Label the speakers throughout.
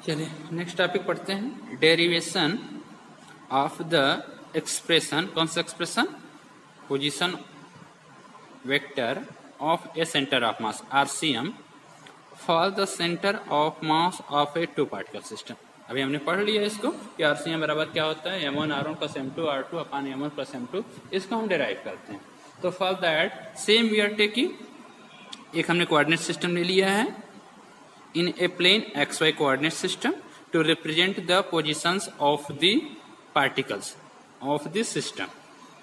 Speaker 1: चलिए next topic पढ़ते हैं, डेरिवेशन ऑफ द एक्सप्रेशन। कौन सा expression? Position vector of a centre of mass RCM for the centre of mass of a two particle system. अभी हमने पढ़ लिया इसको कि RCM बराबर क्या होता है, m1 r1 plus m2 r2 upon m1 plus m2। इसको हम डिराइव करते हैं। तो for that same we are taking, एक हमने कोऑर्डिनेट सिस्टम ले लिया है in a plane xy coordinate system to represent the positions of the particles of this system।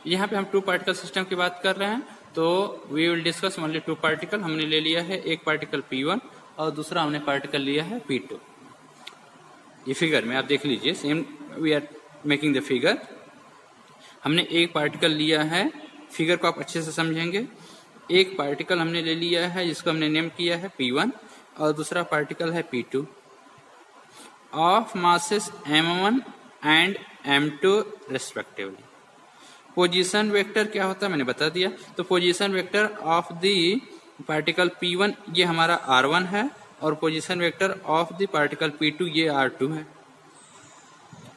Speaker 1: यहाँ पे हम टू पार्टिकल सिस्टम की बात कर रहे हैं, तो we will discuss only two particle. हमने ले लिया है एक पार्टिकल P1 और दूसरा हमने पार्टिकल लिया है P2। ये फिगर में आप देख लीजिए, same we are making the figure. हमने एक पार्टिकल लिया है, फिगर को आप अच्छे से समझेंगे। एक पार्टिकल हमने ले लिया है जिसको हमने नेम किया है P1 और दूसरा पार्टिकल है P2 of masses M1 and M2 respectively. Position vector क्या होता है मैंने बता दिया। तो position vector of the particle P1 ये हमारा R1 है और position vector of the particle P2 ये R2 है।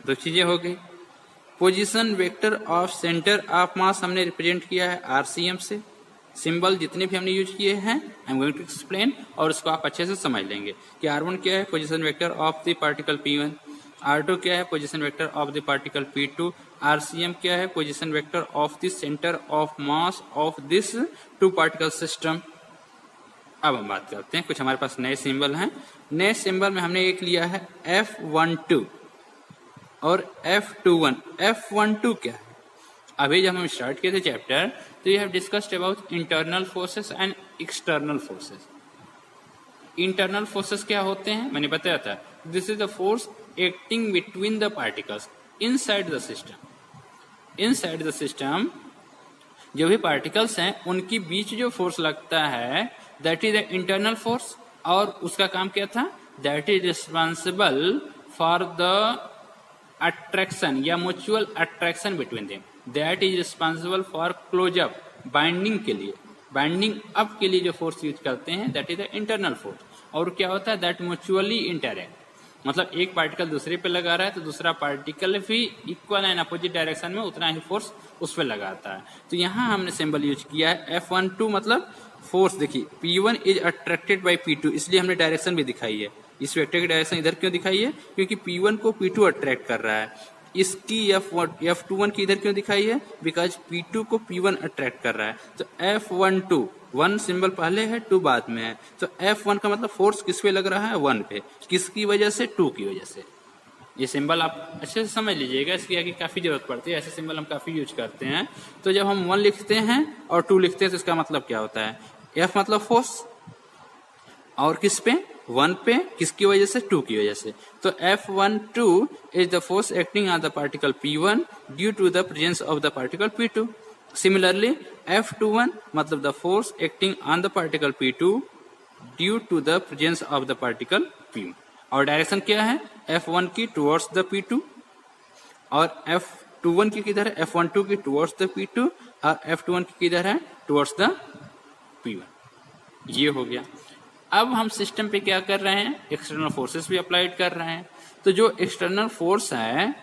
Speaker 1: दो चीजें हो गई। Position vector of centre of मास हमने रिप्रेजेंट किया है RCM से। सिंबल जितने भी हमने यूज किए हैं I am going to explain, और इसको आप अच्छे से समझ लेंगे कि R1 क्या है, position vector of the particle P1। R2 क्या है, position vector of the particle P2। RCM क्या है, position vector of the centre of mass of this two particle system. अब हम बात करते हैं, कुछ हमारे पास नए सिंबल हैं। नए सिंबल में हमने एक लिया है F12 और F21। F12 क्या है? अभी जब हम स्टार्ट किए थे चैप्टर, तो you have discussed about internal forces and external forces. Internal forces क्या होते हैं मैंने बताया था, this is the force acting between the particles inside the system. Inside the system जो भी पार्टिकल्स हैं उनके बीच जो फोर्स लगता है that is the internal force. और उसका काम क्या था, that is responsible for the attraction या mutual attraction between them. That is responsible for close up, binding के लिए, बाइंडिंग अप के लिए जो फोर्स यूज करते हैं that is the internal force. और क्या होता है, दैट म्यूचुअली इंटरैक्ट, मतलब एक पार्टिकल दूसरे पे लगा रहा है तो दूसरा पार्टिकल भी इक्वल एंड अपोजिट डायरेक्शन में उतना ही फोर्स उस पर लगाता है। तो यहाँ हमने सिंबल यूज किया है F12, मतलब फोर्स। देखिए P1 is attracted by P2, इसलिए हमने डायरेक्शन भी दिखाई है। इस वेक्टर की डायरेक्शन इधर क्यों दिखाई है, क्योंकि P1 को P2 अट्रैक्ट कर रहा है। इसकी F21 की इधर क्यों दिखाई है, बिकॉज P2 को P1 अट्रैक्ट कर रहा है। तो F12, 1 सिंबल पहले है 2 बाद में है, तो F1 का मतलब फोर्स किस पे लग रहा है, 1 पे। किसकी वजह से, 2 की वजह से। ये सिंबल आप अच्छे से समझ लीजिएगा, इसकी आगे काफी जरूरत पड़ती है। ऐसे सिंबल हम काफी यूज करते हैं। तो जब हम 1 लिखते हैं और 2 लिखते हैं तो इसका मतलब क्या होता है, F मतलब फोर्स और किस पे, 1 पे, किसकी वजह से, 2 की वजह से। तो F12 is the force acting on the particle P1 due to the presence of the particle P2। Similarly F21 मतलब the force acting on the particle P2 due to the presence of the particle P1। और direction क्या है, F1 की towards the P2 और F21 की किधर है, F12 की टुवर्ड्स द P2 और F21 की किधर है, टुवर्ड्स द P1। ये हो गया। अब हम सिस्टम पे क्या कर रहे हैं, एक्सटर्नल फोर्सेस भी अप्लाइड कर रहे हैं। तो जो एक्सटर्नल फोर्स है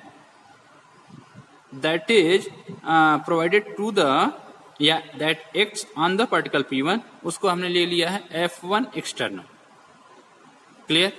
Speaker 1: that is provided to the या that acts on the particle P1, उसको हमने ले लिया है F1 एक्सटर्नल। क्लियर।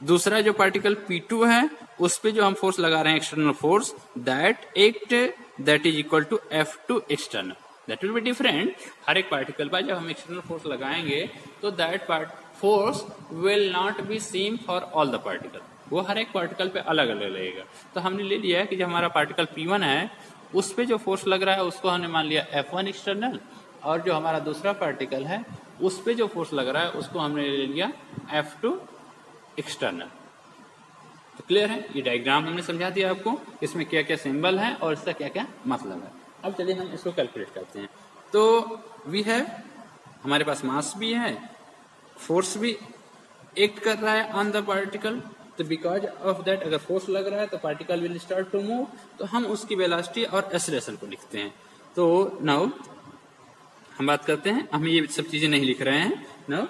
Speaker 1: दूसरा जो पार्टिकल P2 है उस पे जो हम फोर्स लगा रहे हैं external force, that act that is equal to F2 external. That will be different. हर एक पार्टिकल पर जब हम एक्सटर्नल फोर्स लगाएंगे तो that force will not be same for all the particle, वो हर एक पार्टिकल पे अलग अलग लगेगा। तो हमने ले लिया है कि जो हमारा पार्टिकल P1 है उस पे जो फोर्स लग रहा है उसको हमने मान लिया F1 एक्सटर्नल, और जो हमारा दूसरा पार्टिकल है उस पे जो फोर्स लग रहा है उसको हमने ले लिया F2 एक्सटर्नल। तो क्लियर है, ये डायग्राम हमने समझा दिया आपको, इसमें क्या क्या सिंबल है और इसका क्या क्या मतलब है। अब चलिए हम इसको कैलकुलेट करते हैं। तो वी हैव, हमारे पास मास भी है, फोर्स भी एक्ट कर रहा है ऑन द पार्टिकल। तो बिकॉज ऑफ दैट अगर फोर्स लग रहा है तो particle will start to move, तो हम उसकी वेलोसिटी और एक्सेलरेशन को लिखते हैं। तो नाउ हम बात करते हैं, हम ये सब चीजें नहीं लिख रहे हैं नाउ।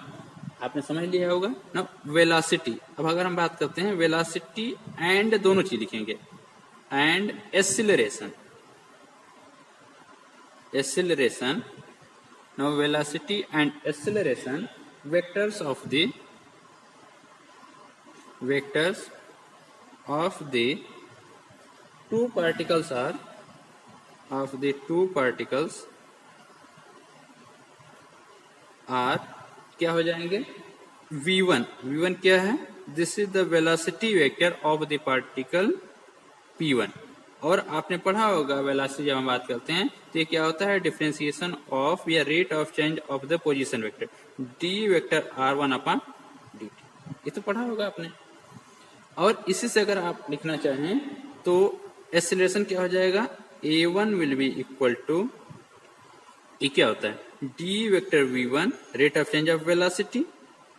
Speaker 1: आपने समझ लिया होगा ना। वेलोसिटी, अब अगर हम बात करते हैं वेलोसिटी एंड दोनों चीज लिखेंगे, and acceleration, acceleration. Now velocity and acceleration vectors of the two particles are क्या हो जाएंगे, v1, v1 क्या है, this is the velocity vector of the particle p1। और आपने पढ़ा होगा वेलोसिटी जब हम बात करते हैं तो ये क्या होता है, डिफरेंशिएशन ऑफ या rate of change of the position vector d vector r1 upon dt, ये तो पढ़ा होगा आपने। और इसी से अगर आप लिखना चाहें तो एक्सीलरेशन क्या हो जाएगा, a1 will be equal to, ये क्या होता है, d vector v1 rate of change of velocity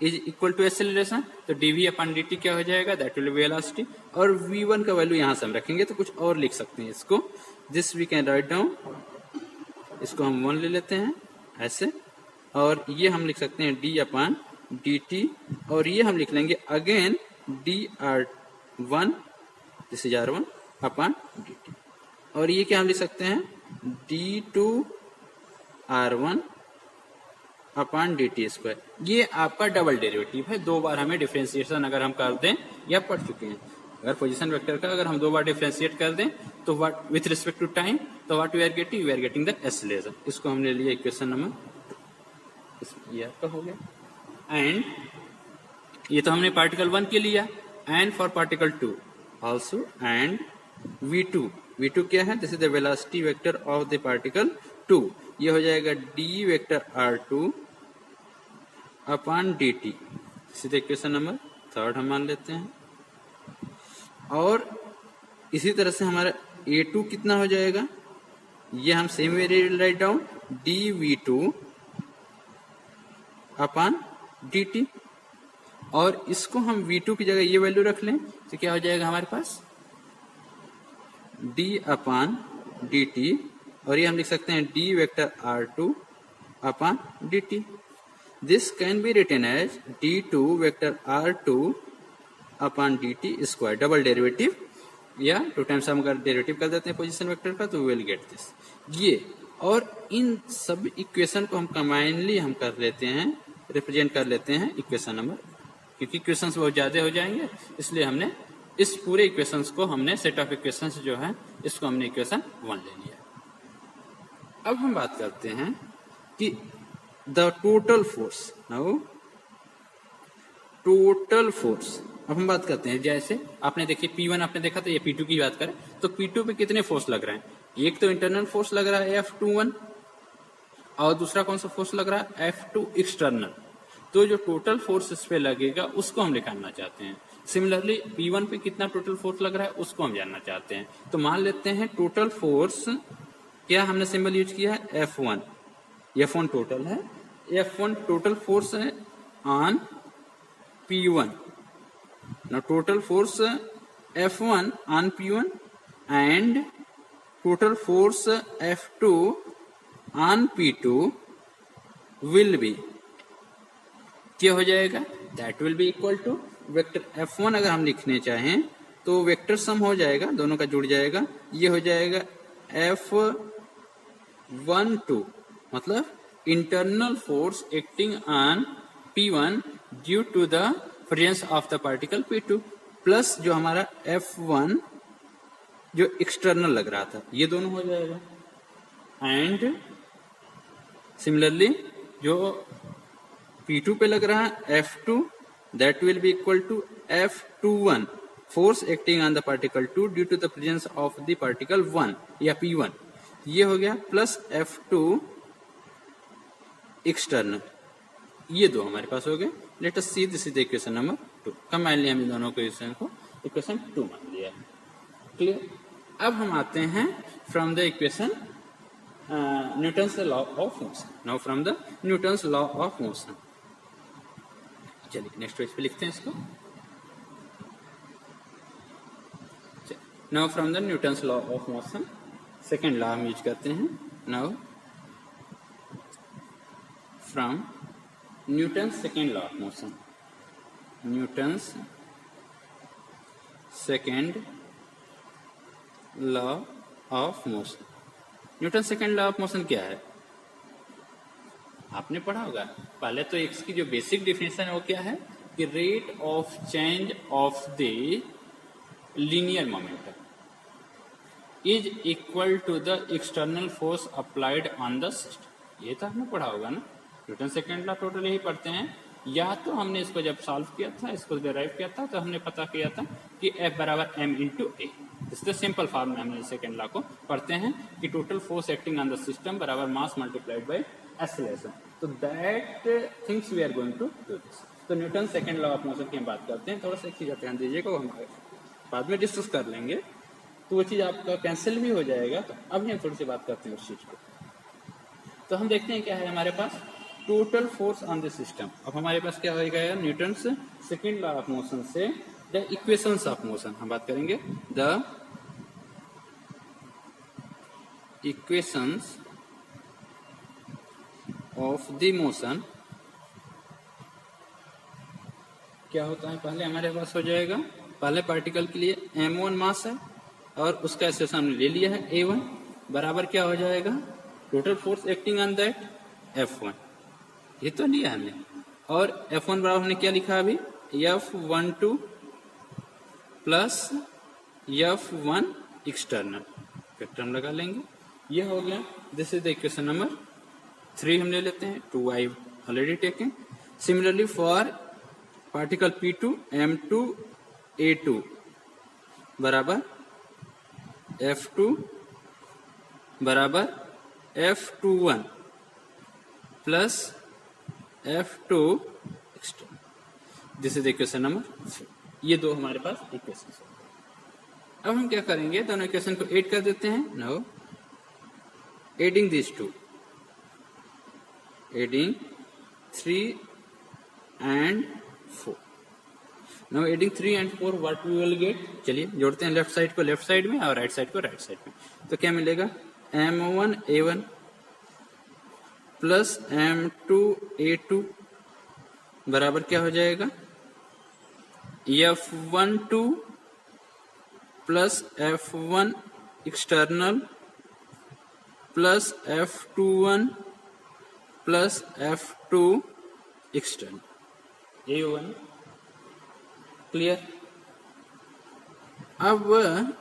Speaker 1: is equal to acceleration, तो dv अपॉन dt क्या हो जाएगा, दैट विल बी वेलोसिटी। और v1 का वैल्यू यहां से हम रखेंगे तो कुछ और लिख सकते हैं इसको, this we can write down, इसको हम 1 ले लेते हैं ऐसे, और ये हम लिख सकते हैं d अपॉन dt, और ये हम लिख लेंगे again dr1, this is r1 upon dt, और ये क्या हम लिख सकते हैं d2 r1 upon dt square. ये आपका डबल डेरिवेटिव है, 2 बार हमें डिफरेंशिएशन अगर हम कर दें, या पढ़ चुके हैं, अगर पोजीशन वेक्टर का अगर हम 2 बार डिफरेंशिएट कर दें तो what with respect to time, तो what we are getting the acceleration. इसको हमने लिया इक्वेशन नंबर 2, ये आपका हो गया। एंड ये तो हमने पार्टिकल 1 के लिया, and for particle 2 also, and v2 क्या है, this is the velocity vector of the particle 2, ये हो जाएगा d vector r2 upon dt, सीधे इक्वेशन नंबर 3 हम मान लेते हैं। और इसी तरह से हमारा a2 कितना हो जाएगा, ये हम same way write down dv2 upon dt, और इसको हम v2 की जगह ये वैल्यू रख लें तो क्या हो जाएगा हमारे पास d अपॉन dt, और ये हम लिख सकते हैं d vector r2 upon dt। This can be written as d2 vector r2 upon dt square, double derivative, या 2 टाइम्स हम अगर डेरिवेटिव कर देते हैं पोजीशन वेक्टर का तो वी विल गेट दिस, ये। और इन सब इक्वेशन को हम कंबाइनली हम कर लेते हैं, रिप्रेजेंट कर लेते हैं इक्वेशन नंबर, क्योंकि इक्वेशंस बहुत ज्यादा हो जाएंगे, इसलिए हमने इस पूरे इक्वेशंस को, हमने सेट ऑफ इक्वेशंस जो है इसको हमने इक्वेशन 1 ले लिया। अब हम बात करते हैं कि the total force, now total force, अब हम बात करते हैं, जैसे आपने देखिए P1 आपने देखा तो ये P2 की बात करें तो P2 पे कितने फोर्स लग रहे हैं, एक तो इंटरनल फोर्स लग रहा है F21, और दूसरा कौन सा फोर्स लग रहा है F2 एक्सटर्नल। तो जो टोटल फोर्स इस पे लगेगा उसको हम निकालना चाहते हैं। सिमिलरली P1 पे कितना टोटल फोर्स लग रहा है उसको हम जानना चाहते हैं। तो मान लेते हैं टोटल फोर्स, क्या हमने सिंबल यूज किया है F1, F1 टोटल है, F1 टोटल फोर्स है on P1। Now total force F1 on P1 and total force F2 on P2 will be, क्या हो जाएगा, that will be equal to vector F1 अगर हम लिखने चाहें तो वेक्टर सम हो जाएगा, दोनों का जुड़ जाएगा, ये हो जाएगा F12, मतलब internal force acting on P1 due to the presence of the particle P2, plus जो हमारा F1 जो एक्सटर्नल लग रहा था, ये दोनों हो जाएगा। एंड सिमिलरली जो P2 पे लग रहा है F2, that will be equal to F21, force acting on the particle 2 due to the presence of the particle 1 या P1, ये हो गया, प्लस F2 एक्सटर्नल, ये दो हमारे पास हो गए। Let us see this is the equation number 2, combine लिया हम दोनों इक्वेशन को, इक्वेशन 2 मान लिया है, क्लियर। अब हम आते हैं from the equation Newton's law of motion, now from the Newton's law of motion, चलिए नेक्स्ट पेज पे लिखते हैं इसको। Now from the Newton's law of motion, second law हम यूज करते हैं। Now from Newton second law of motion, Newton's second law of motion. Newton second law of motion क्या है? आपने पढ़ा होगा। पहले तो इसकी जो बेसिक डेफिनेशन है वो क्या है कि rate of change of the linear momentum is equal to the external force applied on the system. ये तो आपने पढ़ा होगा ना। न्यूटन सेकेंड लॉ टोटल यही पढ़ते हैं। या तो हमने इसको जब सॉल्व किया था, इसको डिराइव किया था, तो हमने पता किया था कि F बराबर m इंटू ए। इससे सिंपल फॉर्म में हमने सेकेंड लॉ को पढ़ते हैं कि total force acting on the system बराबर मास मल्टीप्लाइड बाय एक्सेलरेशन। तो that things we are going to do this. तो Newton second law of motion की हम बात करते हैं। थोड़ा सा एक चीज ध्यान दीजिएगा, वो हम बाद में डिस्कस कर लेंगे, तो वो चीज आपका कैंसिल भी हो जाएगा। तो अभी हम थोड़ी सी बात करते हैं उस चीज को। तो हम देखते हैं क्या है हमारे पास total force on the system. अब हमारे पास क्या होगा Newton second law of motion से द इक्वेशंस ऑफ मोशन हम बात करेंगे। The equations of the motion क्या होता है, पहले हमारे पास हो जाएगा, पहले पार्टिकल के लिए m1 मास है और उसका एक्सप्रेशन हमने ले लिया है a1 बराबर क्या हो जाएगा total force acting on that F1, ये तो लिया हमने। और F1 बराबर हमने क्या लिखा अभी F12 plus F1 external, factor हम लगा लेंगे। ये हो गया, this is the equation number 3 हम ले लेते हैं, 2 I already taken. Similarly for particle P2 M2 A2 बराबर F2 बराबर F21 plus F2 external, this is equation number 3। ये दो हमारे पास इक्वेशन है। अब हम क्या करेंगे, दोनों इक्वेशन को ऐड कर देते हैं। Now adding this to, adding 3 and 4। Now adding 3 and 4 what we will get, चलिए जोड़ते हैं लेफ्ट साइड को लेफ्ट साइड में और राइट साइड को राइट साइड में। तो क्या मिलेगा M1 A1 plus M2 A2 बराबर क्या हो जाएगा F12 plus F1 external plus F21 plus F2 external, A1 clear. अब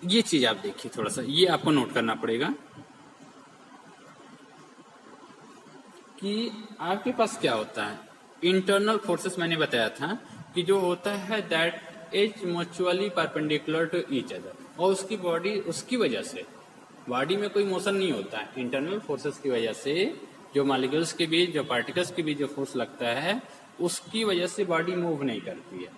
Speaker 1: ये चीज आप देखिए, थोड़ा सा ये आपको नोट करना पड़ेगा कि आपके पास क्या होता है इंटरनल फोर्सेस। मैंने बताया था कि जो होता है that is mutually perpendicular to each other, और उसकी बॉडी, उसकी वजह से बॉडी में कोई मोशन नहीं होता है। इंटरनल फोर्सेस की वजह से जो मॉलिक्यूल्स के बीच, जो पार्टिकल्स के बीच जो फोर्स लगता है, उसकी वजह से बॉडी मूव नहीं करती है।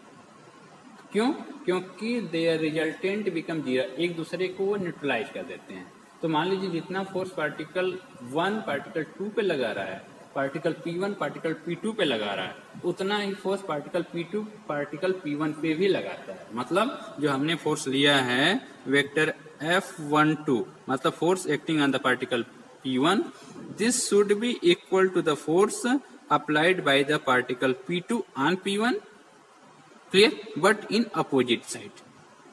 Speaker 1: क्यों? क्योंकि देयर रिजल्टेंट बिकम जीरो, एक दूसरे को न्यूट्रलाइज कर देते हैं। तो मान लीजिए जितना फोर्स पार्टिकल 1 पार्टिकल 2 पे लगा रहा है, पार्टिकल P1 पार्टिकल P2 पे लगा रहा है, उतना ही force particle P2 particle P1 पे भी लगाता है। मतलब जो हमने फोर्स लिया है वेक्टर F12, मतलब force acting on the particle P1, this should be equal to the force applied by the particle P2 on P1, clear, but in opposite side।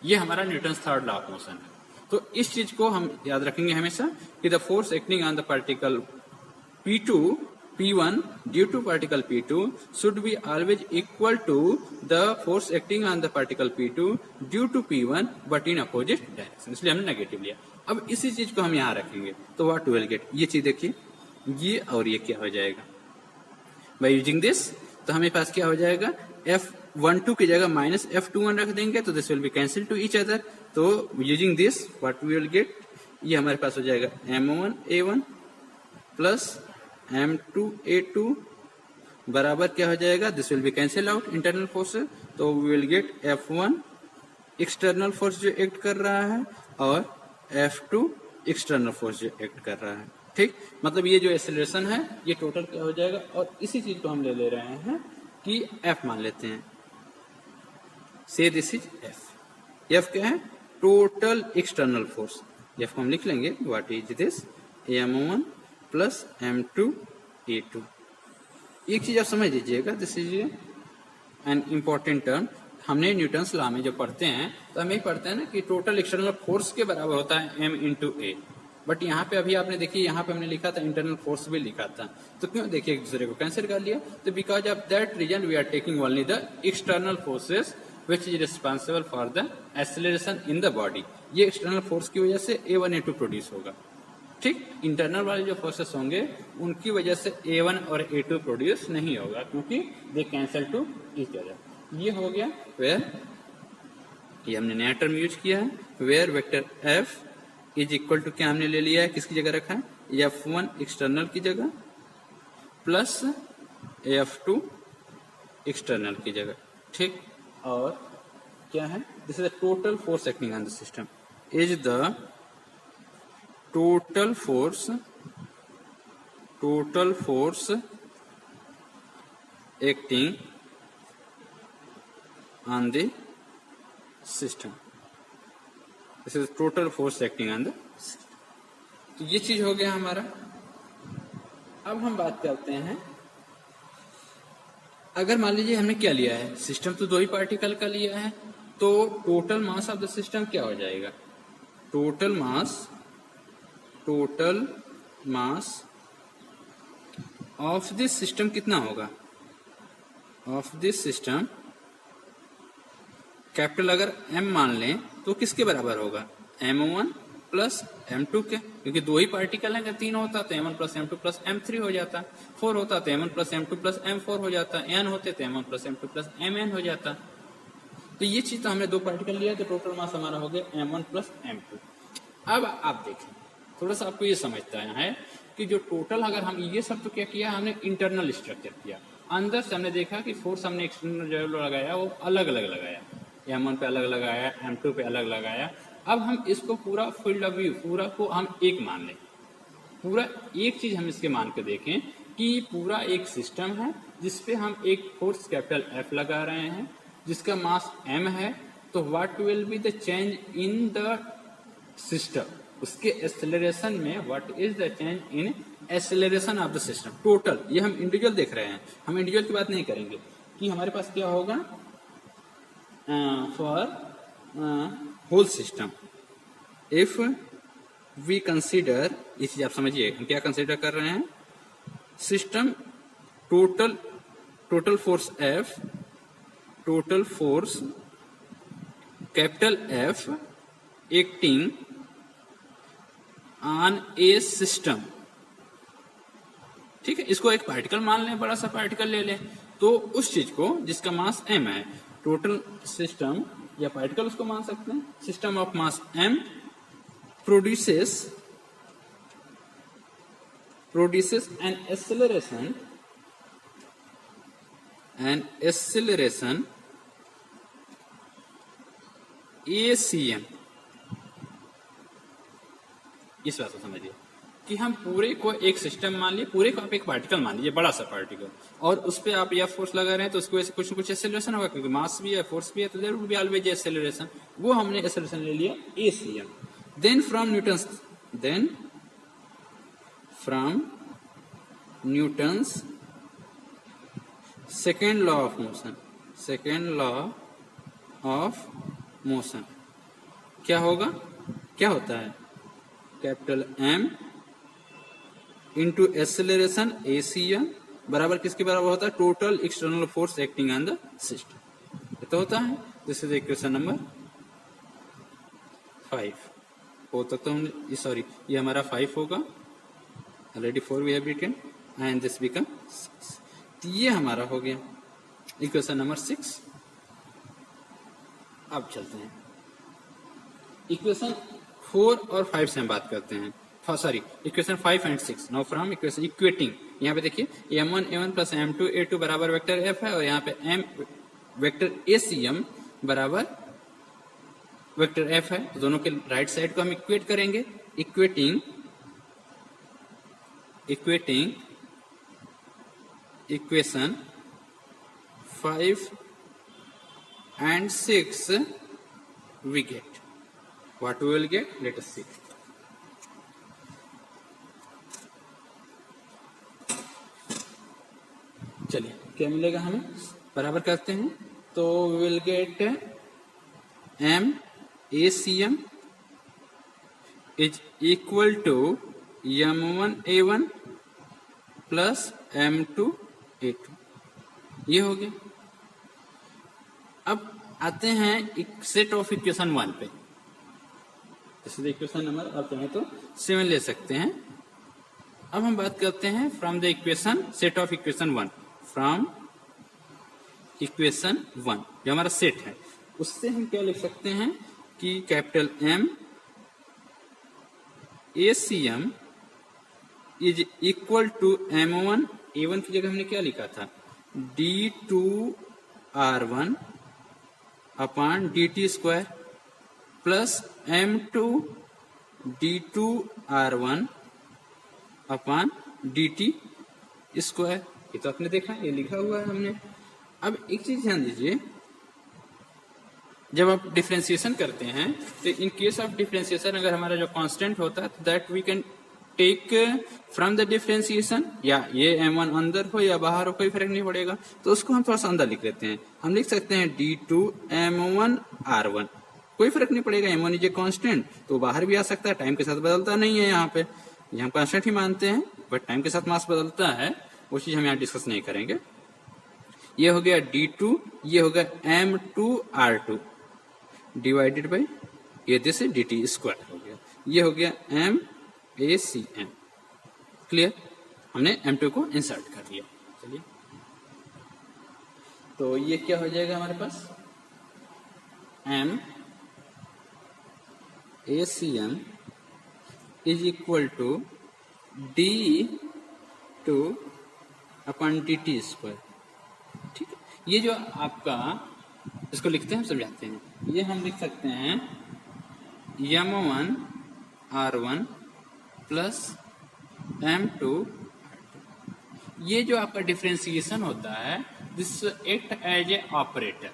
Speaker 1: ये हमारा Newton's third law of motion है। तो इस चीज को हम याद रखेंगे हमेशा कि the force acting on the particle P2 P1 due to particle P2 should be always equal to the force acting on the particle P2 due to P1 but in opposite direction, इसलिए हमने negative लिया। अब इसी चीज को हम यहाँ रखेंगे तो व्हाट विल गेट, ये चीज देखिए, ये और ये क्या हो जाएगा बाय यूजिंग दिस। तो हमें पास क्या हो जाएगा F12 की जगह माइनस F21 रख देंगे तो this will be cancel to each other. तो using this what we will get, ये हमारे पास हो जाएगा M1 A1 plus M2 A2 बराबर क्या हो जाएगा, this will be cancel out internal force. तो we will get F1 external force जो एक्ट कर रहा है और F2 एक्सटर्नल फोर्स जो एक्ट कर रहा है। ठीक, मतलब ये जो एक्सेलरेशन है ये टोटल क्या हो जाएगा, और इसी चीज को हम ले रहे हैं कि F मान लेते हैं, से दिस इज F। F क्या है, टोटल एक्सटर्नल फोर्स। F को हम लिख लेंगे what is this M1 plus M2 A2 एक चीज आप समझ लीजिएगा, this is an important term. हमने न्यूटन्स लॉ में जो पढ़ते हैं तो हम यही पढ़ते हैं ना कि टोटल एक्सटर्नल फोर्स के बराबर होता है m इंटू ए। बट यहाँ पे अभी आपने देखिए, यहाँ पे हमने लिखा था इंटरनल फोर्स भी लिखा था, तो क्यों देखिए एक दूसरे को कैंसिल कर लिया? तो because of that reason we are taking only the external forces which is responsible for the acceleration in the body. ये एक्सटर्नल फोर्स की वजह से A1 A2 प्रोड्यूस होगा। ठीक, इंटरनल वाले जो फोर्सेस होंगे उनकी वजह से A1 और A2 प्रोड्यूस नहीं होगा, क्योंकि दे कैंसल टू ईच अदर। ये हो गया वेयर, ये हमने नया टर्म यूज किया है, where vector F is equal to, क्या हमने ले लिया है, किसकी जगह रखा है, F1 एक्सटर्नल की जगह प्लस F2 एक्सटर्नल की जगह। ठीक, और क्या है, this is the total force acting on the system, is the total force acting on the system. This is total force acting on the system. तो ये चीज हो गया हमारा। अब हम बात करते हैं, अगर मान लीजिए हमने क्या लिया है, सिस्टम तो दो ही पार्टिकल का लिया है, तो total mass of the system क्या हो जाएगा? Total mass of this system कितना होगा? ऑफ दिस सिस्टम कैपिटल अगर m मान लें तो किसके बराबर होगा? m1 प्लस m2 के, क्योंकि दो ही पार्टिकल हैं। अगर 3 होता तो m1 plus m2 plus m3 हो जाता, 4 होता तो m1 plus m2 plus m4 हो जाता, n होते तो m1 plus m2 plus mn हो जाता। तो ये चीज तो हमने दो पार्टिकल लिया, तो टोटल मास हमारा हो गया m1 प्लस m2। अब आप देखें, थोड़ा सा आपको ये समझता है कि जो टोटल, अगर हम ये सब तो क्या किया, हमने इंटरनल स्ट्रक्चर किया, अंदर से हमने देखा कि फोर्स हमने एक्सटर्नल जो लगाया वो अलग अलग लगाया, M1 पे अलग लगाया, M2 पे अलग लगाया। अब हम इसको पूरा फील्ड ऑफ व्यू पूरा को हम एक मान लें, पूरा एक चीज हम इसके मान के देखें कि पूरा एक सिस्टम है जिसपे हम एक फोर्स कैपिटल F लगा रहे हैं जिसका मास m है। तो what will be the change in the system, उसके एक्सेलरेशन में what is the change in acceleration of the system total. ये हम इंडिविजुअल देख रहे हैं, हम इंडिविजुअल की बात नहीं करेंगे कि हमारे पास क्या होगा for whole system. If we consider, ये चीज आप समझिए हम क्या कंसीडर कर रहे हैं, system total force F, total force capital F acting on A system. ठीक है, इसको एक पार्टिकल मान लें, बड़ा सा पार्टिकल ले लें, तो उस चीज को जिसका मास m है, टोटल सिस्टम या पार्टिकल उसको मान सकते हैं, system of mass m produces an acceleration ACM। इस बात को समझिए कि हम पूरे को एक सिस्टम मान लिए, पूरे को आप एक पार्टिकल मान लीजिए, बड़ा सा पार्टिकल, और उस पर आप या फोर्स लगा रहे हैं तो उसकी वजह से कुछ न कुछ एक्सेलरेशन होगा, क्योंकि मास भी है फोर्स भी है, तो there will be always acceleration. वो हमने एक्सेलरेशन ले लिया ACM। Then from Newton's second law of motion क्या होगा, क्या होता है, capital M into acceleration ACM बराबर किसके बराबर होता है, total external force acting on the system. ये तो होता है, दिस इज इक्वेशन नंबर 5 होता, तो हम सॉरी ये हमारा 5 होगा, already 4 we have written and this become 6। तो ये हमारा हो गया इक्वेशन नंबर 6। अब चलते हैं इक्वेशन 4 और 5 से हम बात करते हैं, sorry equation 5 and 6। Now from equation equating, यहाँ पे देखिए m1 a1 plus m2 a2 बराबर वेक्टर f है, और यहाँ पे m वेक्टर ACM बराबर वेक्टर f है, तो दोनों के राइट साइड को हम इक्वेट करेंगे। Equating equation 5 and 6 we get, what we will get, let us see। चलिए क्या मिलेगा हमें, बराबर करते हैं तो we will get M A C M is equal to m1a1 plus m2a2, ये हो गया। अब आते हैं एक सेट ऑफ इक्वेशन 1 पे, जैसे इक्वेशन नंबर आप चाहें तो 7 ले सकते हैं। अब हम बात करते हैं from the equation set of equation 1, from equation 1 जो हमारा सेट है, उससे हम क्या लिख सकते हैं कि capital M ACM is equal to M1 A1 की जगह हमने क्या लिखा था, D2R1 upon DT square plus M2 D2R1 upon DT square, ये तो आपने देखा, ये लिखा हुआ है हमने। अब एक चीज ध्यान दीजिए, जब आप डिफरेंशिएशन करते हैं तो इन केस ऑफ डिफरेंशिएशन अगर हमारा जो कांस्टेंट होता है तो that we can take from the differentiation, या ये M1 अंदर हो या बाहर हो कोई फर्क नहीं पड़ेगा, तो उसको हम थोड़ा सा अंदर लिख लेते हैं। हम लिख सकते हैं D2 M1 R1, कोई फर्क नहीं पड़ेगा, M1 इज ए कांस्टेंट तो बाहर भी आ सकता है, टाइम के साथ बदलता नहीं है। यहाँ पे ये हम कांस्टेंट ही मानते हैं, बट टाइम के साथ मास बदलता है, वो चीज हम यहाँ डिस्कस नहीं करेंगे। ये हो गया D2, ये हो गया M2 R2 डिवाइडेड बाई ये दिस DT स्क्वायर हो गया, ये हो गया M ACM। क्लियर, हमने M2 को इंसर्ट कर दिया। चलिए तो ये क्या हो जाएगा हमारे पास, M ACM is equal to D2 upon DT square. ठीक है, ये जो आपका इसको लिखते हैं, हम समझाते हैं, ये हम लिख सकते हैं M1 R1 प्लस M2, ये जो आपका डिफरेंशिएशन होता है this act as a operator.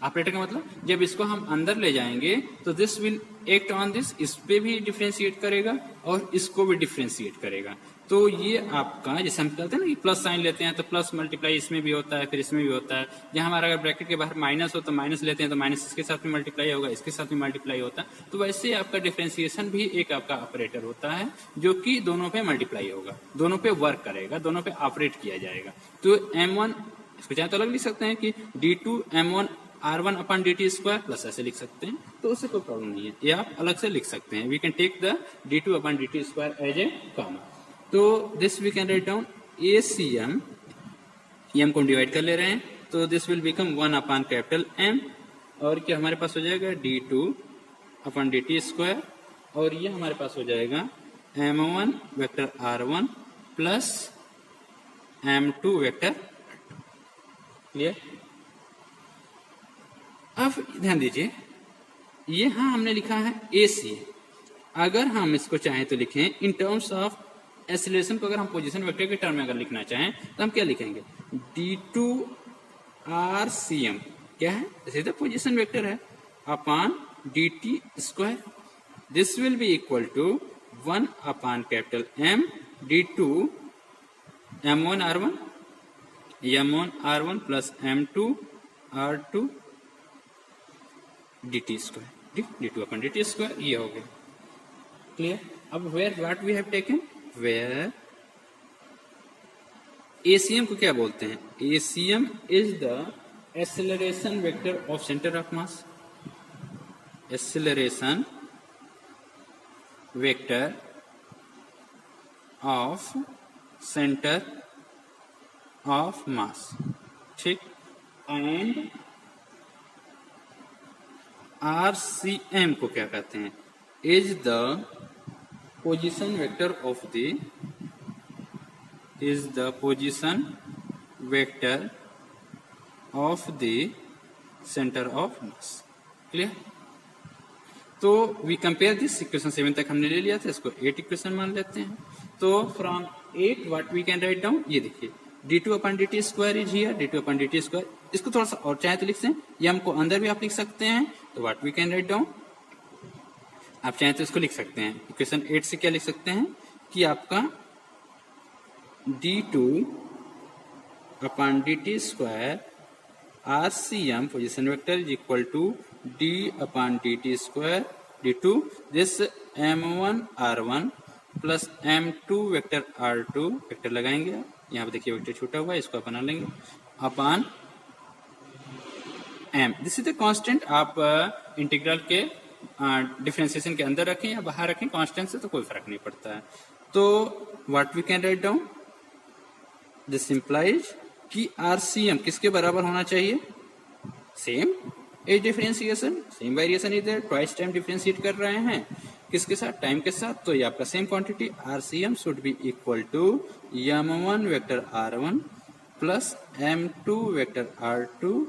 Speaker 1: Operator का मतलब जब इसको हम अंदर ले जाएंगे तो this will act on this, इस पे भी डिफरेंशिएट करेगा और इसको भी डिफरेंशिएट करेगा। तो ये आपका जैसे हम कहते हैं ना कि प्लस साइन लेते हैं तो प्लस मल्टीप्लाई इसमें भी होता है, फिर इसमें भी होता है। जहां हमारा अगर ब्रैकेट के बाहर माइनस हो तो माइनस लेते हैं तो माइनस इसके साथ में मल्टीप्लाई होगा, इसके साथ में मल्टीप्लाई होता है। तो वैसे आपका डिफरेंशिएशन भी एक आपका ऑपरेटर होता है जो कि दोनों पे मल्टीप्लाई होगा, दोनों पे वर्क करेगा, दोनों पे ऑपरेट किया जाएगा। तो M1 इसको चाहे तो अलग लिख सकते हैं कि D2 M1 R1 upon DT square plus ऐसे लिख सकते हैं, तो उससे कोई प्रॉब्लम नहीं है, ये आप अलग से लिख सकते हैं। We can take the D2 upon DT square as a common. तो this we can write down ACM, M को डिवाइड कर ले रहे हैं तो this will become 1 upon capital M, और क्या हमारे पास हो जाएगा D2 अपॉन DT स्क्वायर, और ये हमारे पास हो जाएगा M1 vector R1 plus M2 vector. Clear, अब ध्यान दीजिए, ये हाँ हमने लिखा है AC, अगर हम इसको चाहें तो लिखें इन टर्म्स ऑफ एक्सीलरेशन को, अगर हम पोजीशन वेक्टर के टर्म में अगर लिखना चाहें तो हम क्या लिखेंगे, D2 RCM क्या है, सीधा पोजीशन वेक्टर है, upon DT square, this will be equal to 1 upon capital M D2 M1 R1 plus M2 R2 DT square, D2 upon DT square, ये हो गया। क्लियर, अब where what we have taken, where ACM को क्या बोलते हैं, ACM is the acceleration vector of centre of mass, acceleration vector of centre of mass. ठीक, and RCM को क्या कहते हैं, is the position vector of the, is the position vector of the centre of mass. Clear, तो we compare this, equation 7 तक हमने ले लिया था, इसको 8 इक्वेशन मान लेते हैं। तो from 8 what we can write down, ये देखिए D2 upon DT square is here, D2 upon DT square, इसको थोड़ा सा और चाहे तो लिख सकते हैं, M को अंदर भी आप लिख सकते हैं, तो what we can write down, आप चाहें तो इसको लिख सकते हैं, इक्वेशन 8 से क्या लिख सकते हैं कि आपका D2 upon dt square RCM position vector is equal to d upon dt square d2 this m1 r1 plus m2 vector r2 vector लगाएंगे, यहाँ पे देखिए वेक्टर छूटा हुआ है, इसको बना लेंगे अपान m। This is the constant. आप इंटीग्रल के डिफरेंशिएशन के अंदर रखें या बाहर रखें, कांस्टेंट से तो कोई फर्क नहीं पड़ता है। तो what we can write down, this implies कि RCM किसके बराबर होना चाहिए, same as differentiation, same variation is there, twice time differentiate कर रहे हैं किसके साथ, टाइम के साथ, तो ये आपका same quantity RCM should be equal to m1 vector r1 plus m2 vector r2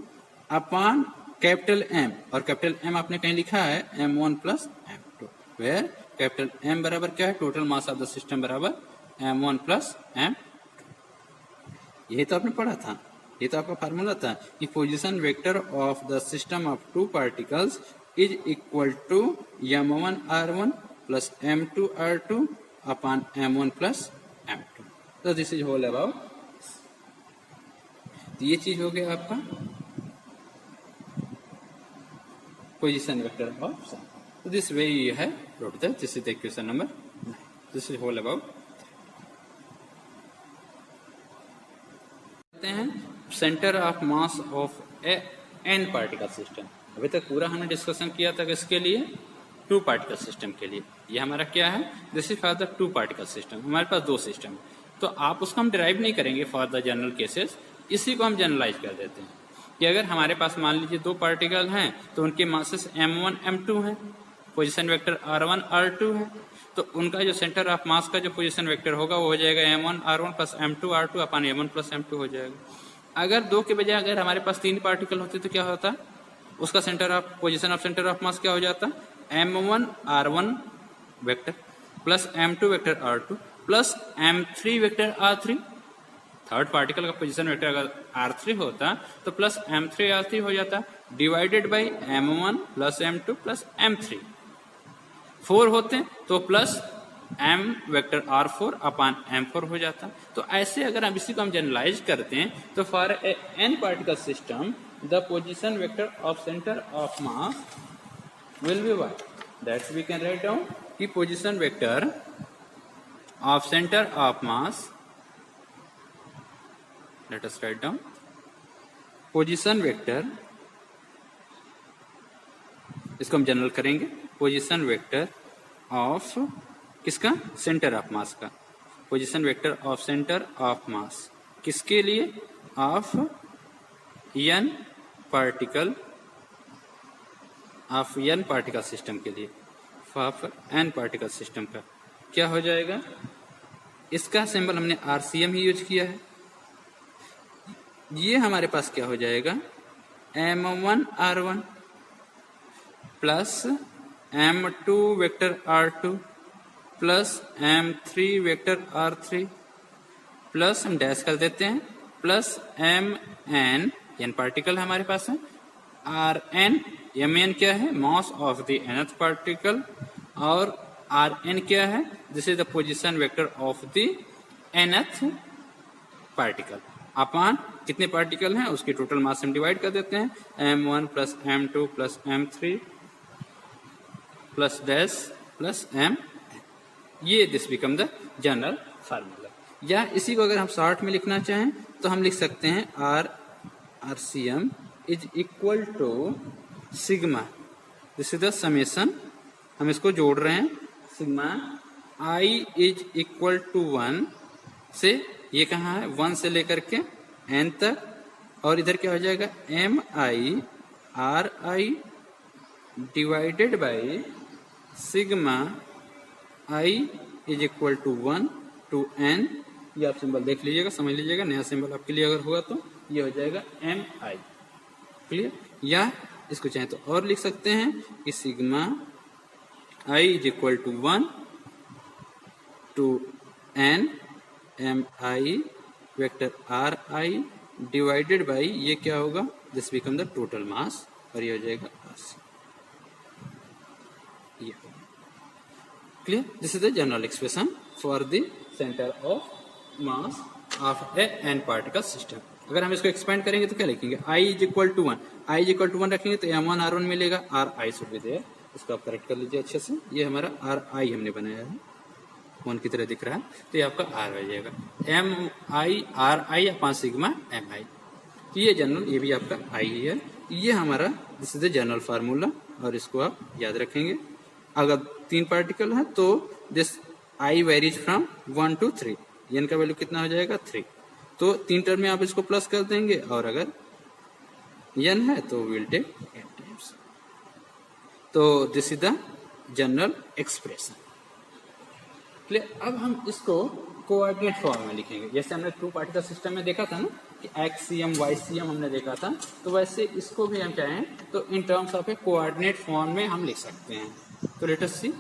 Speaker 1: upon capital M, और कैपिटल M आपने कहीं लिखा है m1 plus m2, where capital M बराबर क्या है, total mass of the system बराबर m1 प्लस m। यही तो आपने पढ़ा था, ये तो आपका फार्मूला था कि position vector of the system of two particles is equal to m1 r1 plus m2 r2 upon m1 plus m2। तो दिस इज होल अबाउट, तो ये चीज हो गया आपका पोजीशन वेक्टर ऑफ सम। तो this way you have wrote that. This is the equation number 9. This is whole about centre of mass of a n particle system. अभी तक पूरा हमने डिस्कशन किया था किसके लिए, टू पार्टिकल सिस्टम के लिए। ये हमारा क्या है, this is for the two particle system. हमारे पास दो सिस्टम है, तो आप उसको हम डिराइव नहीं करेंगे फॉर द जनरल केसेस, इसी को हम जनरलाइज कर देते हैं कि अगर हमारे पास मान लीजिए दो पार्टिकल हैं तो उनके मासेस m1 m2 है, पोजीशन वेक्टर r1 r2 है, तो उनका जो सेंटर ऑफ मास का जो पोजीशन वेक्टर होगा वो हो जाएगा m1 r1 plus m2 r2 अपन m1 प्लस m2 हो जाएगा। अगर दो के बजाय अगर हमारे पास तीन पार्टिकल होते तो क्या होता, उसका centre of position of centre of मास क्या हो जाता, m1 r1 vector plus m2 vector r2 plus m3 vector r3। Third particle का पोजीशन वेक्टर अगर r3 होता तो प्लस m3 r3 हो जाता, divided by m1 plus m2 plus m3। 4 होते तो plus m vector r4 upon m4 हो जाता। तो ऐसे अगर हम इसी को हम जनरलाइज करते हैं तो for a n particle system the position vector of centre of mass will be what, that's we can write down कि position vector of centre of mass, let us write down position vector, इसको हम general करेंगे, position vector of किसका, centre of mass का, position vector of centre of mass किसके लिए, of n particle, of n particle system के लिए, of n particle system का क्या हो जाएगा, इसका सिंबल हमने RCM ही यूज किया है। ये हमारे पास क्या हो जाएगा, m1 r1 plus m2 vector r2 plus m3 vector r3 plus हम डैश कर देते हैं प्लस mn, n पार्टिकल हमारे पास है, rn, mn क्या है, mass of the nth particle, और rn क्या है, this is the position vector of the nth particle upon कितने पार्टिकल हैं उसकी टोटल मास हम डिवाइड कर देते हैं, m1 plus m2 plus m3 plus dash plus m, ये this become the general formula. या इसी को अगर हम शॉर्ट में लिखना चाहें तो हम लिख सकते हैं RCM is equal to sigma, this is the summation, हम इसको जोड़ रहे हैं, sigma I is equal to 1 से, ये कहाँ है 1 से लेकर के n तक, और इधर क्या हो जाएगा mi ri divided by sigma i is equal to 1 to n। ये आप सिंबल देख लीजिएगा, समझ लीजिएगा, नया सिंबल आपके लिए अगर होगा तो ये हो जाएगा mi, क्लियर। या इसको चाहे तो और लिख सकते हैं कि sigma i is equal to 1 to n mi vector ri divided by ये क्या होगा, this become the total mass, और ये हो जाएगा RC, ये clear. This is the general expression for the centre of mass of a n particle system. अगर हम इसको एक्सपेंड करेंगे तो क्या लिखेंगे, i is equal to 1, i is equal to 1 रखेंगे तो m1 r1 मिलेगा, r i should be there. इसको आप करेक्ट कर लीजिए अच्छे से, ये हमारा r i हमने बनाया है, 1 की तरह दिख रहा है, तो ये आपका r आ जाएगा, m i r i upon sigma m i। तो ये जनरल, ये भी आपका i ही है, ये हमारा this is the general formula, और इसको आप याद रखेंगे। अगर 3 पार्टिकल है तो this i varies from 1 to 3, n का वैल्यू कितना हो जाएगा 3, तो 3 टर्म में आप इसको प्लस कर देंगे, और अगर n है तो विल टेक n टाइम्स। तो this is the general expression. अब हम इसको कोऑर्डिनेट फॉर्म में लिखेंगे, जैसे हमने 2 पार्टिकल सिस्टम में देखा था ना कि एक्सियम वाईसीएम हमने देखा था, तो वैसे इसको भी हम चाहें तो इन terms of A coordinate form में हम लिख सकते हैं। तो लेट अस सी,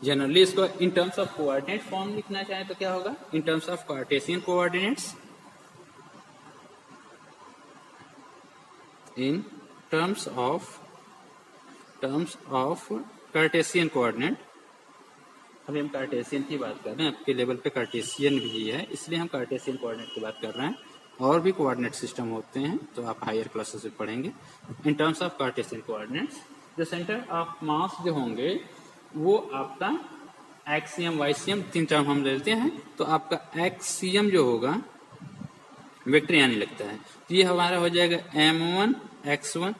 Speaker 1: जनरली इसको इन टर्म्स ऑफ कोऑर्डिनेट फॉर्म लिखना चाहें तो क्या होगा, इन terms of Cartesian coordinates, in terms of Cartesian coordinate. अभी हम कार्टेशियन की बात कर रहे हैं, आपके लेवल पे कार्टेशियन भी है, इसलिए हम कार्टेशियन कोऑर्डिनेट की बात कर रहे हैं, और भी कोऑर्डिनेट सिस्टम होते हैं तो आप हायर क्लासेस में पढ़ेंगे। इन टर्म्स ऑफ कार्टेशियन कोऑर्डिनेट्स जो सेंटर ऑफ मास जो होंगे वो आपका एक्सियम वाईसीएम 3 टर्म हम लेते हैं, तो आपका एक्सियम जो होगा वेक्टर यानी लगता है, तो ये हमारा हो जाएगा m1 x1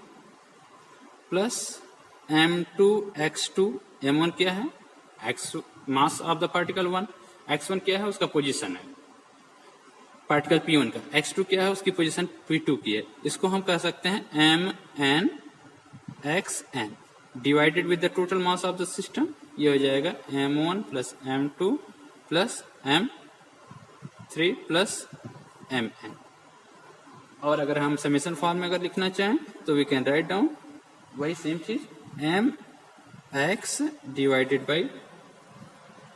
Speaker 1: plus m2 x2। m1 क्या है, x mass of the particle 1, x1 क्या है उसका पोजीशन है पार्टिकल p1 का, x2 क्या है उसकी पोजीशन p2 की है। इसको हम कह सकते हैं mn xn divided with the total mass of the system, ये हो जाएगा m1 plus m2 plus m3 plus mn। और अगर हम समेशन फॉर्म में अगर लिखना चाहें तो वी कैन राइट डाउन वही सेम चीज, m x डिवाइडेड बाई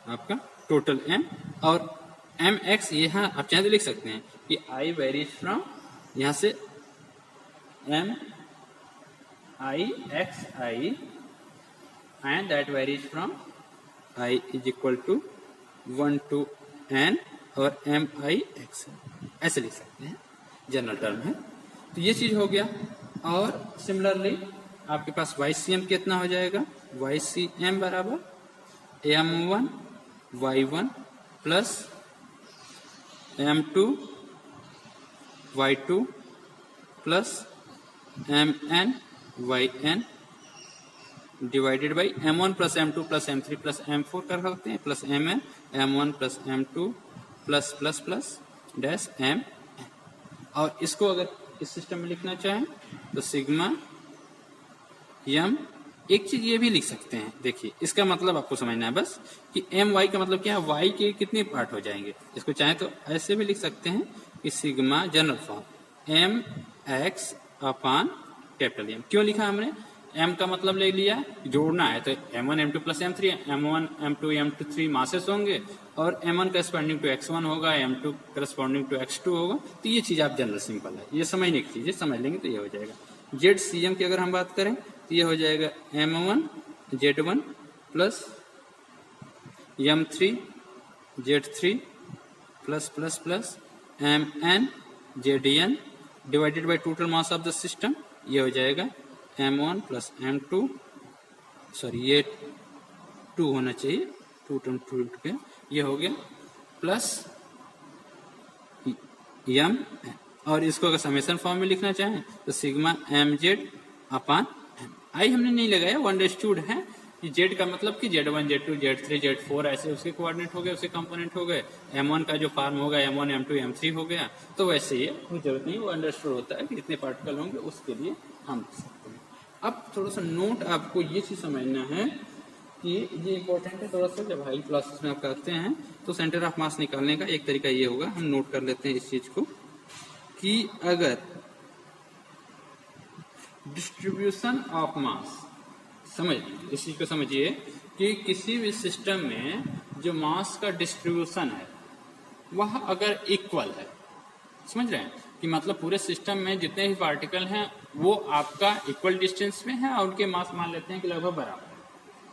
Speaker 1: आपका टोटल m, और एम एक्स यहाँ आप चाहे तो लिख सकते हैं कि i वेरीज फ्रॉम यहाँ से m i x i and that varies from i is equal to 1 to n और m i x, ऐसे लिख सकते हैं, जनरल टर्म है। तो ये चीज हो गया। और सिमिलरली आपके पास YCM कितना हो जाएगा, YCM बराबर m1 y1 plus m2 y2 plus mn yn divided by m1 plus m2 plus m3 plus m4 कर सकते हैं, plus mn m1 plus m2 plus plus plus dash m। और इसको अगर इस सिस्टम में लिखना चाहें तो सिग्मा m। एक चीज ये भी लिख सकते हैं, देखिए इसका मतलब आपको समझना है बस कि एम वाई का मतलब क्या है, वाई के कितने पार्ट हो जाएंगे। इसको चाहे तो ऐसे भी लिख सकते हैं कि sigma general form M X upon capital M. क्यों लिखा हमने, एम का मतलब ले लिया जोड़ना है, तो m1 m2 plus m3, m1 m2 m3 masses होंगे, और m1 करस्पॉन्डिंग टू x1 होगा, m2 करस्पॉन्डिंग टू x2 होगा। तो ये चीज आप जनरल सिंपल है, ये समझने की चीज है, समझ लेंगे तो ये हो जाएगा। ZCM की अगर हम बात करें तो ये हो जाएगा m1 z1 plus m3 z3 plus plus plus mn zn divided by total mass of the system, ये हो जाएगा m1 प्लस m2, सॉरी ये 2 होना चाहिए, 2 टर्म 2 के ये हो गया, प्लस m। और इसको अगर समेशन फॉर्म में लिखना चाहें तो सिग्मा mz अपॉन आई हमने नहीं लगाया, अंडरस्टूड है कि z का मतलब कि z1 z2 z3 z4 ऐसे उसके कोऑर्डिनेट हो गए, उसके कंपोनेंट हो गए। m1 का जो फॉर्म होगा m1 m2 m3 हो गया, तो वैसे ही कोई जरूरत नहीं, वो अंडरस्टूड होता है कि कितने पार्टिकल होंगे, उसके लिए हम लिख सकते हैं। अब थोड़ा सा नोट आपको ये चीज समझना है कि ये इंपॉर्टेंट है थोड़ा सा, जब हाई क्लासेस में आप करते हैं तो सेंटर ऑफ मास निकालने का एक तरीका ये होगा, हम नोट कर लेते हैं इस चीज को कि अगर डिस्ट्रीब्यूशन ऑफ मास, समझ इस चीज को समझिए कि किसी भी सिस्टम में जो मास का डिस्ट्रीब्यूशन है वह अगर इक्वल है, समझ रहे हैं कि मतलब पूरे सिस्टम में जितने भी पार्टिकल हैं वो आपका इक्वल डिस्टेंस में है और उनके मास मान लेते हैं कि लगभग बराबर है,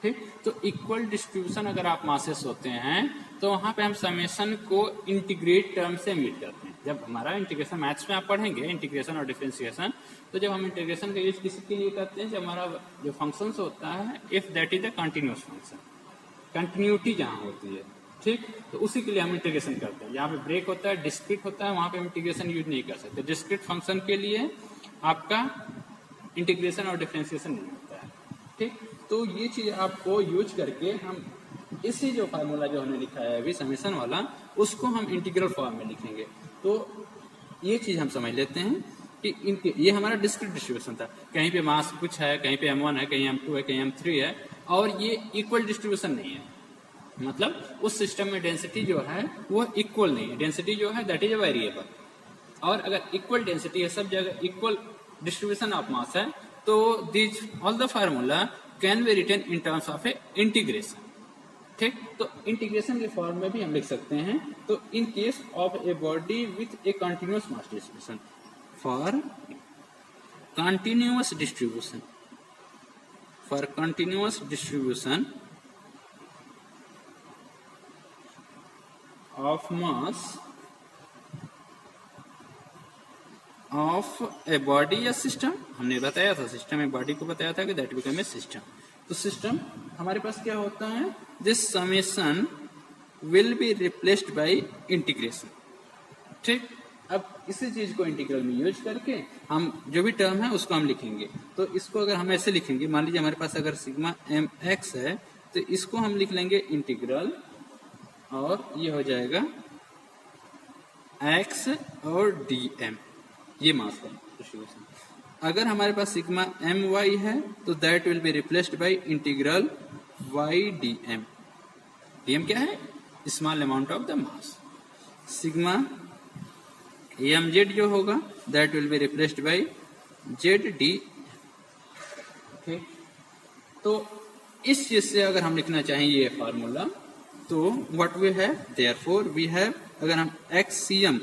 Speaker 1: ठीक। तो इक्वल डिस्ट्रीब्यूशन अगर आप मासेस होते हैं तो वहां पे हम समेशन को इंटीग्रेट टर्म से मीट करते हैं। जब हमारा इंटीग्रेशन मैथ्स में आप पढ़ेंगे इंटीग्रेशन और डिफरेंशिएशन, तो जब हम इंटीग्रेशन का यूज किसी के लिए करते हैं, जब हमारा जो फंक्शन होता है if that is the continuous function, continuity जहाँ होती है, ठीक, तो उसी के लिए हम इंटीग्रेशन करते हैं। जहाँ पे ब्रेक होता है, डिस्क्रीट होता है, वहाँ पे हम इंटीग्रेशन यूज नहीं कर सकते। डिस्क्रीट फंक्शन के लिए आपका इंटीग्रेशन और डिफरेंशिएशन नहीं होता है, ठीक। तो ये चीज आपको यूज करके हम इसी जो फार्मूला जो हमने लिखा है अभी समेशन वाला, उसको हम इंटीग्रल फॉर्म में लिखेंगे। तो ये चीज हम समझ लेते हैं कि इनके ये हमारा डिस्क्रीट डिस्ट्रीब्यूशन था, कहीं पे मास कुछ है, कहीं पे m1 है, कहीं m2 है, कहीं m3 है, और ये इक्वल डिस्ट्रीब्यूशन नहीं है। मतलब उस सिस्टम में डेंसिटी जो है वो इक्वल नहीं है, डेंसिटी जो है दैट इज अ वेरिएबल। और अगर इक्वल डेंसिटी है, सब जगह इक्वल डिस्ट्रीब्यूशन ऑफ मास है, तो this all the formula can be written in terms of a integration, ठीक। तो इंटीग्रेशन के फॉर्म में भी हम लिख सकते हैं। तो in case of a body with A continuous mass distribution, for continuous distribution, for continuous distribution of mass of a body या सिस्टम, हमने बताया था सिस्टम एक बॉडी को बताया था कि दैट बिकम ए सिस्टम। तो सिस्टम हमारे पास क्या होता है, this summation will be replaced bye integration, ठीक। अब इसी चीज को इंटीग्रल में यूज करके हम जो भी टर्म है उसको हम लिखेंगे। तो इसको अगर हम ऐसे लिखेंगे, मान लीजिए हमारे पास अगर सिग्मा एम एक्स है, तो इसको हम लिख लेंगे इंटीग्रल, और ये हो जाएगा x और dm, ये मास का डिस्ट्रीब्यूशन। अगर हमारे पास सिग्मा एम वाई है, तो that will be replaced by integral y dm। dm क्या है, small amount of the mass. Sigma M Z जो होगा that will be replaced by Z D, ठीक। तो इस चीज से अगर हम लिखना चाहें ये फार्मूला, तो what we have, therefore we have, अगर हम XCM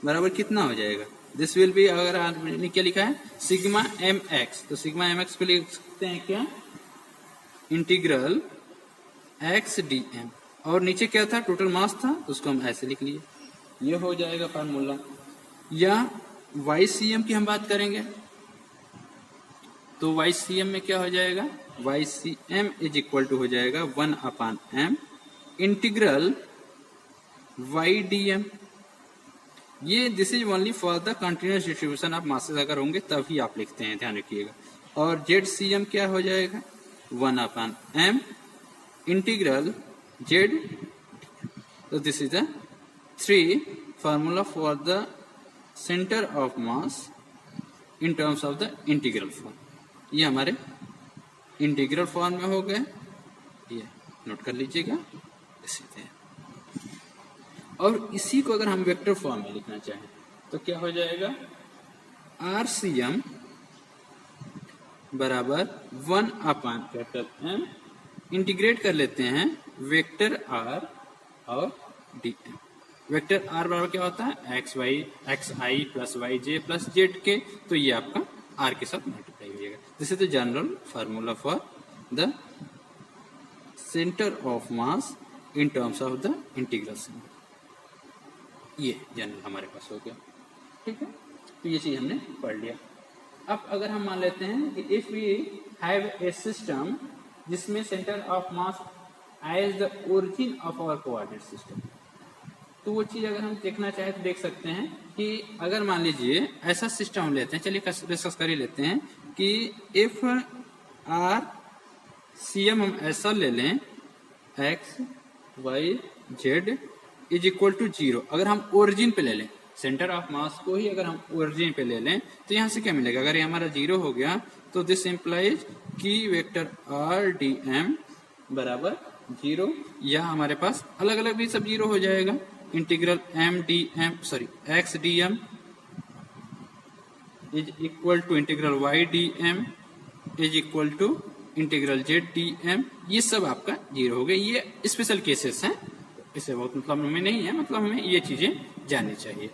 Speaker 1: बराबर कितना हो जाएगा, दिस विल बी, अगर आपने क्या लिखा है सिग्मा एम एक्स, तो सिग्मा एम एक्स को लिख सकते हैं क्या, इंटीग्रल x dm, और नीचे क्या था, टोटल मास था, तो उसको हम ऐसे लिख लिए, ये हो जाएगा फार्मूला। या YCM की हम बात करेंगे, तो YCM में क्या हो जाएगा, YCM इज इक्वल टू हो जाएगा 1/m इंटीग्रल y dm। ये this is only for the continuous distribution of masses अगर होंगे तभी आप लिखते हैं, ध्यान रखिएगा। और ZCM क्या हो जाएगा, 1/m इंटीग्रल z। तो this is the 3 formula for the centre of mass in terms of the integral form. ये हमारे इंटीग्रल फॉर्म में हो गए, ये नोट कर लीजिएगा इसी तरह। और इसी को अगर हम वेक्टर फॉर्म में लिखना चाहें तो क्या हो जाएगा, RCM बराबर 1/M, इंटीग्रेट कर लेते हैं वेक्टर R और DM। वेक्टर R बराबर क्या होता है, xi plus yj plus z के, तो ये आपका R के साथ मल्टीप्लाई हो जाएगा। This is the general formula for the centre of mass in terms of the integration. ये जनरल हमारे पास हो गया, ठीक है। तो ये चीज हमने पढ़ लिया। अब अगर हम मान लेते हैं कि if we have a system जिसमें centre of mass as the origin of our coordinate system, तो वो चीज अगर हम देखना चाहे तो देख सकते हैं कि अगर मान लीजिए ऐसा सिस्टम हम लेते हैं, चलिए डिस्कस कर ही लेते हैं कि इफ आर सी एम हम ऐसा ले लें, X Y Z is equal to 0, अगर हम ओरिजिन पे ले लें, सेंटर ऑफ मास को ही अगर हम ओरिजिन पे ले लें, तो यहाँ से क्या मिलेगा, अगर ये हमारा 0 हो गया तो दिस इंप्लाइज कि वेक्टर आर डी एम बराबर 0, या हमारे पास अलग अलग भी सब 0 हो जाएगा। Integral M D M sorry X D M is equal to integral Y D M is equal to integral Z D M, ये सब आपका 0 हो गया। ये स्पेशल केसेस हैं, इससे बहुत मतलब हमें नहीं है, मतलब हमें ये चीजें जाननी चाहिए।